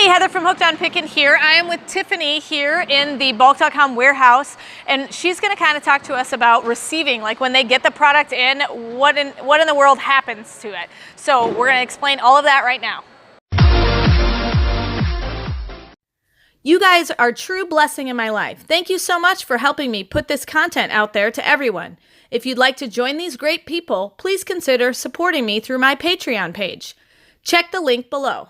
Hey, Heather from Hooked on Pickin here. I am with Tiffany here in the bulk.com warehouse, and she's going to kind of talk to us about receiving, like when they get the product in, what in the world happens to it. So we're going to explain all of that right now. You guys are a true blessing in my life. Thank you so much for helping me put this content out there to everyone. If you'd like to join these great people, please consider supporting me through my Patreon page. Check the link below.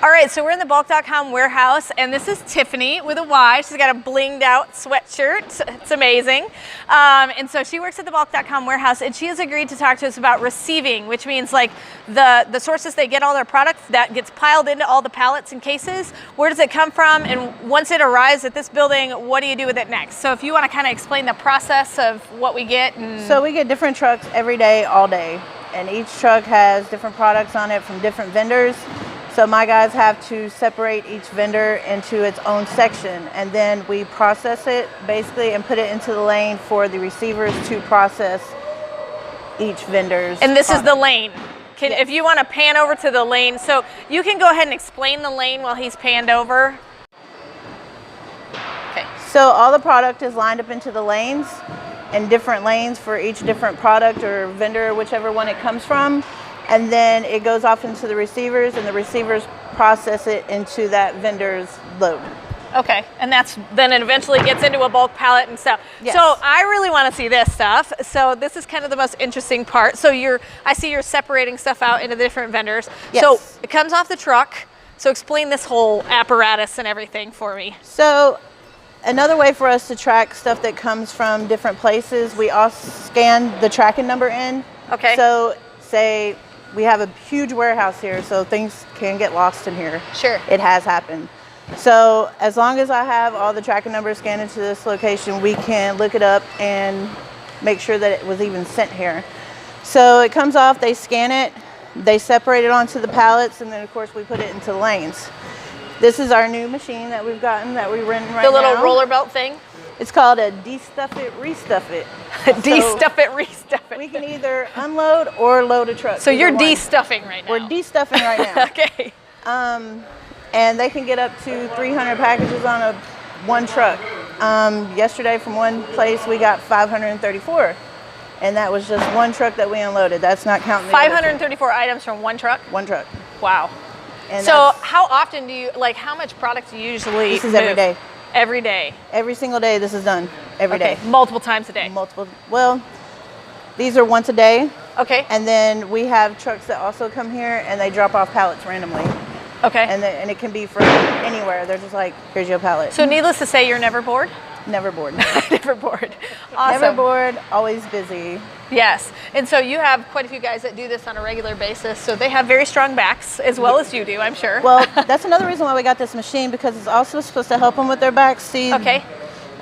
All right, so we're in the bulk.com warehouse, and this is Tiffany with a Y. She's got a blinged out sweatshirt. It's amazing. And so she works at the bulk.com warehouse, and she has agreed to talk to us about receiving, which means like the sources they get all their products, that gets piled into all the pallets and cases. Where does it come from? And once it arrives at this building, what do you do with it next? So if you want to kind of explain the process of what we get. So we get different trucks every day, all day. And each truck has different products on it from different vendors. So my guys have to separate each vendor into its own section, and then we process it basically and put it into the lane for the receivers to process each vendor's And this product. is the lane. Yes. If you want to pan over to the lane, so you can go ahead and explain the lane while he's panned over. Okay. So all the product is lined up into the lanes, and different lanes for each different product or vendor, whichever one it comes from. And then it goes off into the receivers, and the receivers process it into that vendor's load. Okay, and then it eventually gets into a bulk pallet and stuff. Yes. So I really want to see this stuff. So this is kind of the most interesting part. So I see you're separating stuff out into different vendors. Yes. So it comes off the truck. So explain this whole apparatus and everything for me. So another way for us to track stuff that comes from different places, we also scan the tracking number in. Okay. So say we have a huge warehouse here, so things can get lost in here. Sure. It has happened. So as long as I have all the tracking numbers scanned into this location, we can look it up and make sure that it was even sent here. So it comes off, they scan it, they separate it onto the pallets, and then of course we put it into the lanes. This is our new machine that we've gotten that we're renting right now. The little roller belt thing? It's called a de-stuff it, restuff it. De-stuff it, restuff it. We can either unload or load a truck. So you're de-stuffing right now? We're de-stuffing right now. Okay. And they can get up to 300 packages on one truck. Yesterday from one place we got 534. And that was just one truck that we unloaded. That's not counting the 534 items from one truck? One truck. Wow. And so how often do you, like how much product do you usually This is move? every day. Every day? Every single day this is done. Every day. Multiple times a day? Multiple. Well, these are once a day. Okay. And then we have trucks that also come here and they drop off pallets randomly. Okay. And it can be from anywhere. They're just like, here's your pallet. So needless to say, you're never bored? Never bored. Never bored. Awesome. Never bored, always busy. Yes. And so you have quite a few guys that do this on a regular basis. So they have very strong backs as well as you do, I'm sure. Well, that's another reason why we got this machine, because it's also supposed to help them with their backs. See, okay.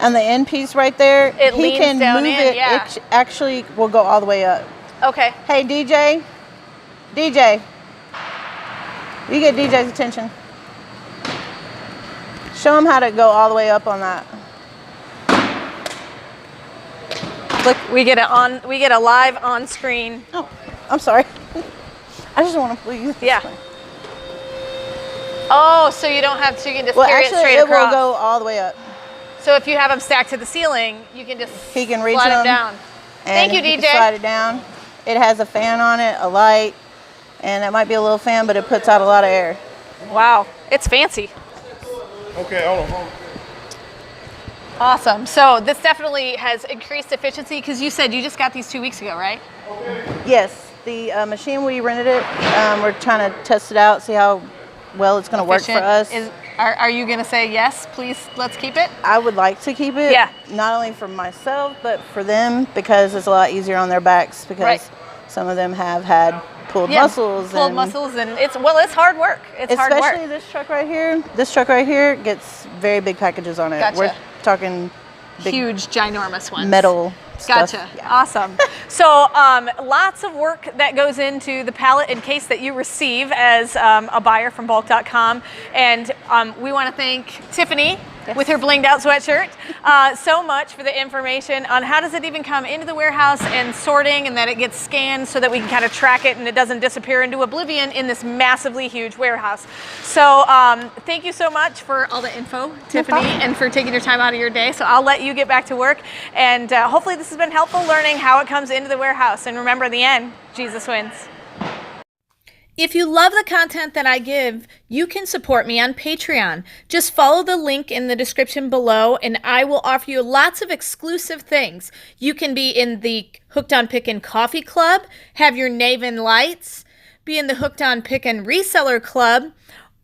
On the end piece right there, It he leans can down move in, it. yeah. It actually will go all the way up. Okay. Hey, DJ. DJ. You get DJ's attention. Show him how to go all the way up on that. Look, we get a live on screen. Oh, I'm sorry. I just want to please. Yeah. Oh, so you don't have to, you can just carry actually, it straight it across. will go all the way up. So if you have them stacked to the ceiling, you can just He can reach slide them them down. And Thank you, he DJ. can slide it down. It has a fan on it, a light, and it might be a little fan, but it puts out a lot of air. Wow, it's fancy. Okay, hold on. Awesome. So this definitely has increased efficiency, because you said you just got these 2 weeks ago, right? Yes, the machine, we rented it. We're trying to test it out, see how well it's going to work for us. Are you going to say yes, please, let's keep it? I would like to keep it, Yeah. not only for myself, but for them, because it's a lot easier on their backs, because Right. some of them have had pulled muscles. Pulled muscles, and it's hard work. It's hard work. Especially this truck right here. This truck right here gets very big packages on it. Gotcha. We're talking big Huge, ginormous ones. metal stuff. Gotcha. Yeah. Awesome. So lots of work that goes into the pallet and case that you receive as a buyer from bulk.com. And we want to thank Tiffany with her blinged out sweatshirt, so much for the information on how does it even come into the warehouse and sorting, and that it gets scanned so that we can kind of track it and it doesn't disappear into oblivion in this massively huge warehouse. So thank you so much for all the info, Tiffany, and for taking your time out of your day. So I'll let you get back to work, and hopefully this has been helpful learning how it comes into the warehouse. And remember, in the end, Jesus wins. If you love the content that I give, you can support me on Patreon. Just follow the link in the description below and I will offer you lots of exclusive things. You can be in the Hooked on Pickin Coffee Club, have your Naven Lights, be in the Hooked on Pickin Reseller Club,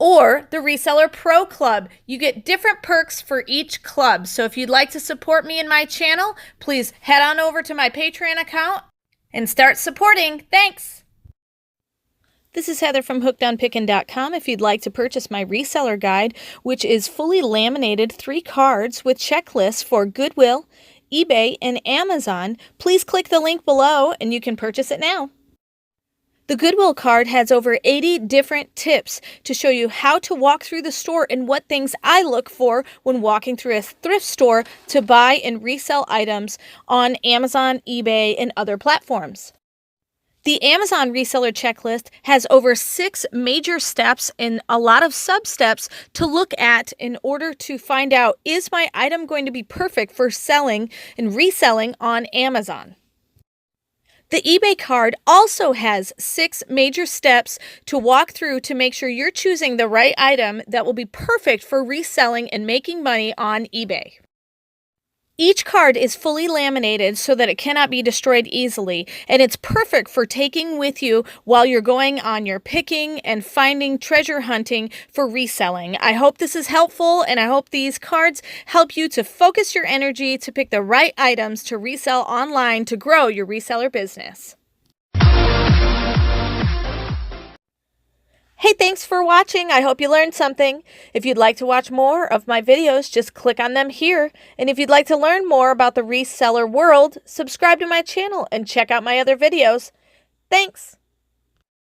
or the Reseller Pro Club. You get different perks for each club. So if you'd like to support me in my channel, please head on over to my Patreon account and start supporting. Thanks! This is Heather from hookedonpickin.com. If you'd like to purchase my reseller guide, which is fully laminated 3 cards with checklists for Goodwill, eBay, and Amazon, please click the link below and you can purchase it now. The Goodwill card has over 80 different tips to show you how to walk through the store and what things I look for when walking through a thrift store to buy and resell items on Amazon, eBay, and other platforms. The Amazon reseller checklist has over 6 major steps and a lot of sub-steps to look at in order to find out, is my item going to be perfect for selling and reselling on Amazon? The eBay card also has 6 major steps to walk through to make sure you're choosing the right item that will be perfect for reselling and making money on eBay. Each card is fully laminated so that it cannot be destroyed easily, and it's perfect for taking with you while you're going on your picking and finding treasure hunting for reselling. I hope this is helpful, and I hope these cards help you to focus your energy to pick the right items to resell online to grow your reseller business. Hey, thanks for watching. I hope you learned something. If you'd like to watch more of my videos, just click on them here. And if you'd like to learn more about the reseller world, subscribe to my channel and check out my other videos. Thanks.